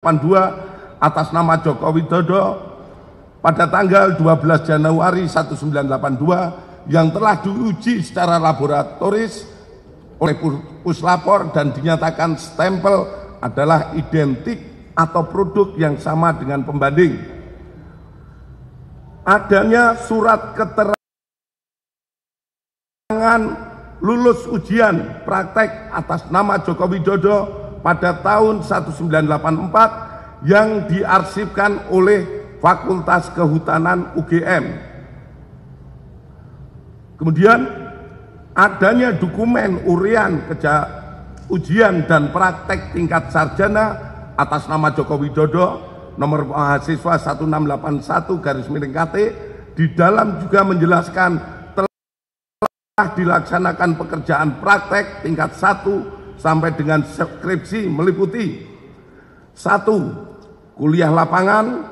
atas nama Joko Widodo pada tanggal 12 Januari 1982 yang telah diuji secara laboratoris oleh Puslapor dan dinyatakan stempel adalah identik atau produk yang sama dengan pembanding. Adanya surat keterangan lulus ujian praktek atas nama Joko Widodo pada tahun 1984 yang diarsipkan oleh Fakultas Kehutanan UGM. Kemudian adanya dokumen urian ujian dan praktek tingkat sarjana atas nama Joko Widodo nomor mahasiswa 1681/KT di dalam juga menjelaskan telah dilaksanakan pekerjaan praktek tingkat 1 sampai dengan skripsi meliputi 1. Kuliah lapangan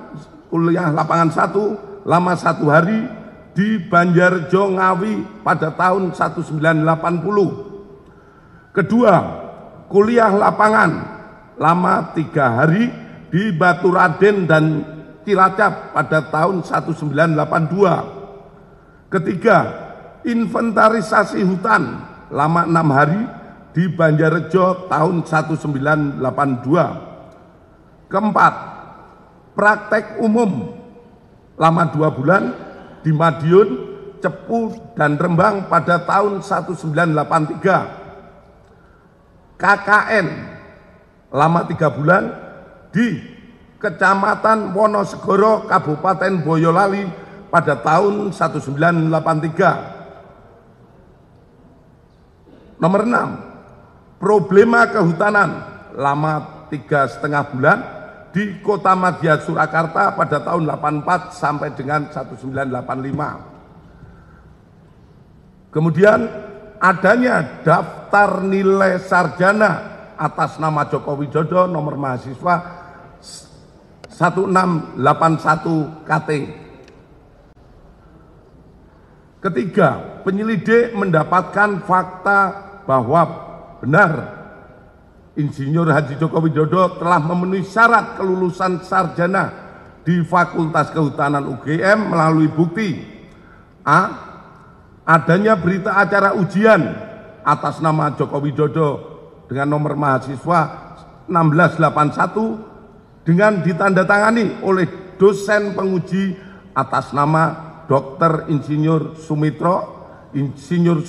1 lama 1 hari di Banjarjo Ngawi pada tahun 1980. Kedua, kuliah lapangan lama 3 hari di Baturaden dan Cilacap pada tahun 1982. Ketiga, inventarisasi hutan lama 6 hari di Banjarjo tahun 1982. Keempat, praktek umum lama 2 bulan di Madiun, Cepu, dan Rembang pada tahun 1983. KKN lama 3 bulan di Kecamatan Wonosegoro, Kabupaten Boyolali pada tahun 1983. Nomor 6, problema kehutanan lama 3,5 bulan di Kota Madya Surakarta pada tahun 84 sampai dengan 1985. Kemudian adanya daftar nilai sarjana atas nama Joko Widodo nomor mahasiswa 1681/KT. Ketiga, penyelidik mendapatkan fakta bahwa benar Insinyur Haji Joko Widodo telah memenuhi syarat kelulusan sarjana di Fakultas Kehutanan UGM melalui bukti A. Adanya berita acara ujian atas nama Joko Widodo dengan nomor mahasiswa 1681 dengan ditandatangani oleh dosen penguji atas nama Dr. Insinyur Sumitro, Insinyur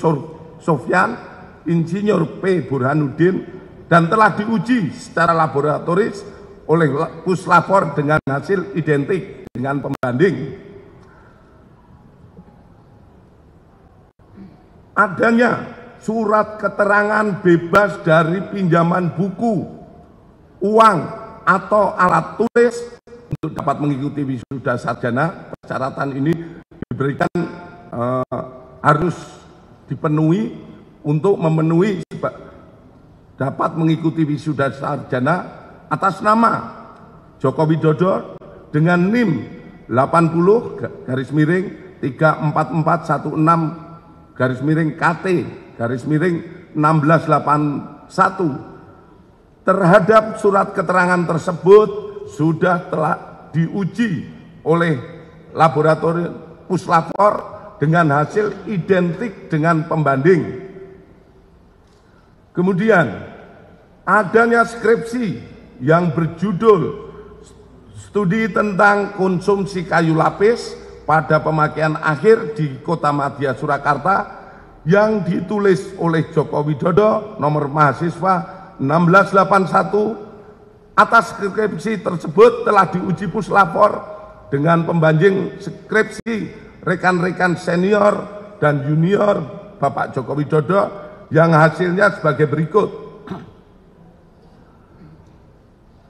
Sofyan, Insinyur P. Burhanuddin, dan telah diuji secara laboratoris oleh Puslapor dengan hasil identik dengan pembanding. Adanya surat keterangan bebas dari pinjaman buku, uang, atau alat tulis untuk dapat mengikuti wisuda sarjana. Persyaratan ini diberikan harus dipenuhi untuk memenuhi dapat mengikuti wisuda sarjana atas nama Joko Widodo dengan NIM 80/34416/KT/1681 terhadap surat keterangan tersebut sudah telah diuji oleh laboratorium Puslapor dengan hasil identik dengan pembanding. Kemudian adanya skripsi yang berjudul Studi tentang Konsumsi Kayu Lapis pada Pemakaian Akhir di Kota Madya Surakarta yang ditulis oleh Joko Widodo nomor mahasiswa 1681. Atas skripsi tersebut telah diuji Puslapor dengan pembanding skripsi rekan-rekan senior dan junior Bapak Joko Widodo yang hasilnya sebagai berikut.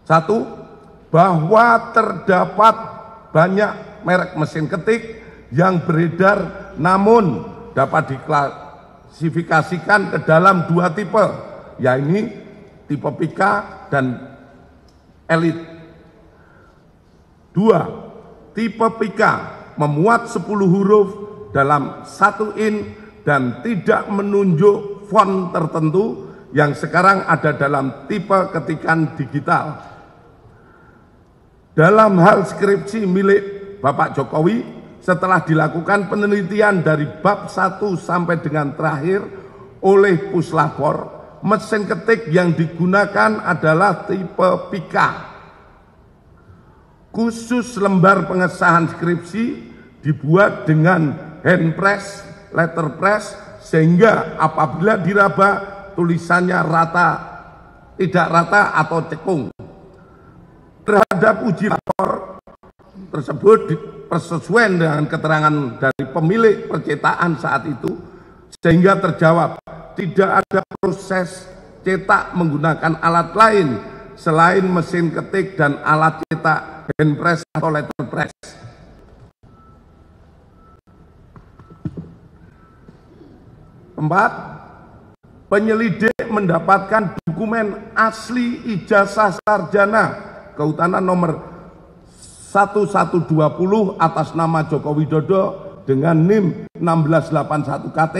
1. Bahwa terdapat banyak merek mesin ketik yang beredar namun dapat diklasifikasikan ke dalam 2 tipe, yaitu tipe Pika dan Elite. 2. Tipe Pika memuat 10 huruf dalam 1 in dan tidak menunjuk font tertentu yang sekarang ada dalam tipe ketikan digital. Dalam hal skripsi milik Bapak Jokowi, setelah dilakukan penelitian dari bab 1 sampai dengan terakhir oleh Puslapor, mesin ketik yang digunakan adalah tipe Pika. Khusus lembar pengesahan skripsi dibuat dengan hand press, letterpress, sehingga apabila diraba tulisannya rata, tidak rata atau cekung. Terhadap uji lapor tersebut persesuaian dengan keterangan dari pemilik percetakan saat itu, sehingga terjawab tidak ada proses cetak menggunakan alat lain selain mesin ketik dan alat cetak hand press atau letterpress. Keempat, penyelidik mendapatkan dokumen asli ijazah sarjana Kehutanan nomor 1120 atas nama Joko Widodo dengan NIM 1681 KT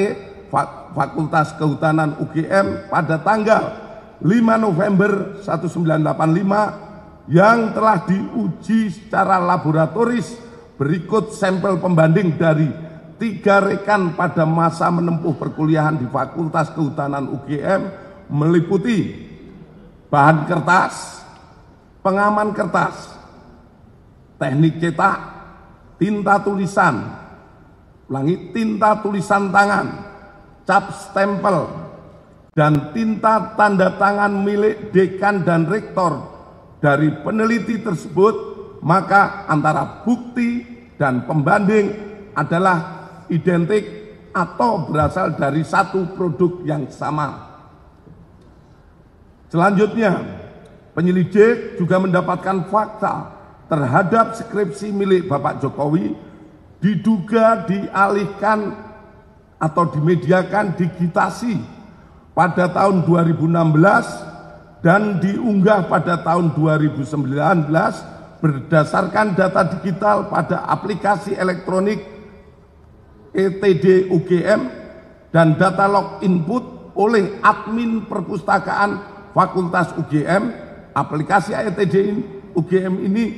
Fakultas Kehutanan UGM pada tanggal 5 November 1985 yang telah diuji secara laboratoris. Berikut sampel pembanding dari 3 rekan pada masa menempuh perkuliahan di Fakultas Kehutanan UGM, meliputi bahan kertas, pengaman kertas, teknik cetak, tinta tulisan, tinta tulisan tangan, cap stempel, dan tinta tanda tangan milik dekan dan rektor dari peneliti tersebut, maka antara bukti dan pembanding adalah identik atau berasal dari satu produk yang sama. Selanjutnya, penyelidik juga mendapatkan fakta terhadap skripsi milik Bapak Jokowi diduga dialihkan atau dimediakan digitasi pada tahun 2016 dan diunggah pada tahun 2019 berdasarkan data digital pada aplikasi elektronik ETD UGM dan data log input oleh admin perpustakaan Fakultas UGM. Aplikasi ETD UGM ini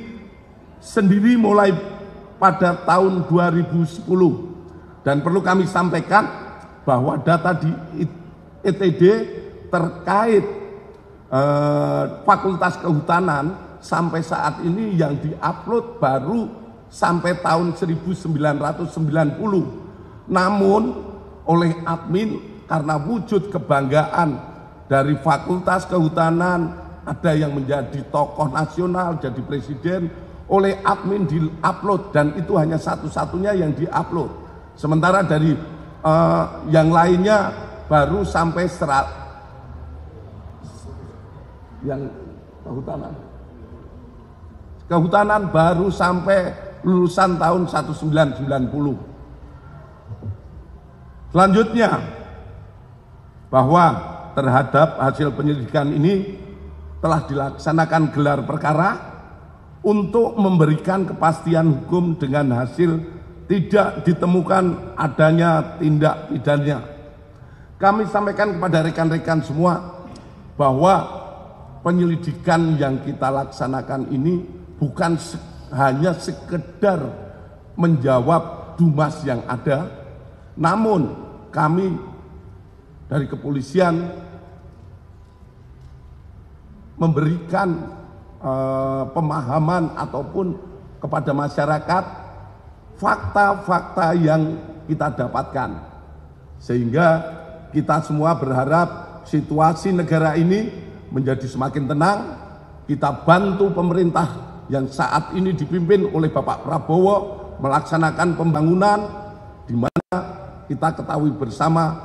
sendiri mulai pada tahun 2010, dan perlu kami sampaikan bahwa data di ETD terkait Fakultas Kehutanan sampai saat ini yang diupload baru sampai tahun 1990. Namun oleh admin karena wujud kebanggaan dari Fakultas Kehutanan, ada yang menjadi tokoh nasional, jadi presiden, oleh admin di-upload, dan itu hanya satu-satunya yang di-upload. Sementara dari yang lainnya baru sampai yang kehutanan baru sampai lulusan tahun 1990. Selanjutnya, bahwa terhadap hasil penyelidikan ini telah dilaksanakan gelar perkara untuk memberikan kepastian hukum dengan hasil tidak ditemukan adanya tindak pidana. Kami sampaikan kepada rekan-rekan semua bahwa penyelidikan yang kita laksanakan ini bukan hanya sekedar menjawab dumas yang ada, namun kami dari kepolisian memberikan pemahaman ataupun kepada masyarakat fakta-fakta yang kita dapatkan, sehingga kita semua berharap situasi negara ini menjadi semakin tenang. Kita bantu pemerintah yang saat ini dipimpin oleh Bapak Prabowo melaksanakan pembangunan, di mana kita ketahui bersama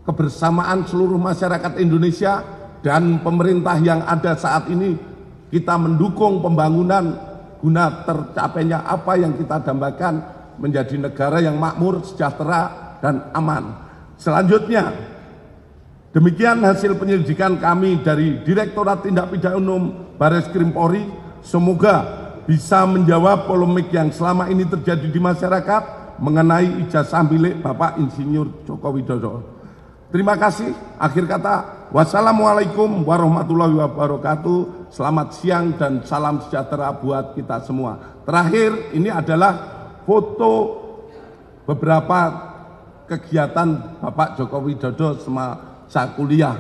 kebersamaan seluruh masyarakat Indonesia dan pemerintah yang ada saat ini. Kita mendukung pembangunan guna tercapainya apa yang kita dambakan, menjadi negara yang makmur, sejahtera, dan aman. Selanjutnya, demikian hasil penyelidikan kami dari Direktorat Tindak Pidana Umum Barreskrim Polri. Semoga bisa menjawab polemik yang selama ini terjadi di masyarakat mengenai ijazah milik Bapak Insinyur Joko Widodo. Terima kasih. Akhir kata, Wassalamualaikum warahmatullahi wabarakatuh. Selamat siang dan salam sejahtera buat kita semua. Terakhir, ini adalah foto beberapa kegiatan Bapak Joko Widodo semasa kuliah.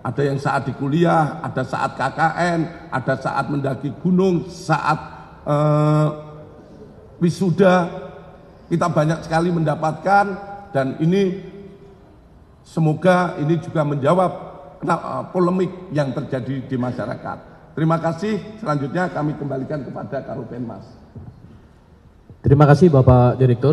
Ada yang saat di kuliah, ada saat KKN, ada saat mendaki gunung, saat wisuda. Kita banyak sekali mendapatkan, dan ini semoga ini juga menjawab polemik yang terjadi di masyarakat. Terima kasih. Selanjutnya kami kembalikan kepada Karopenmas. Terima kasih Bapak Direktur.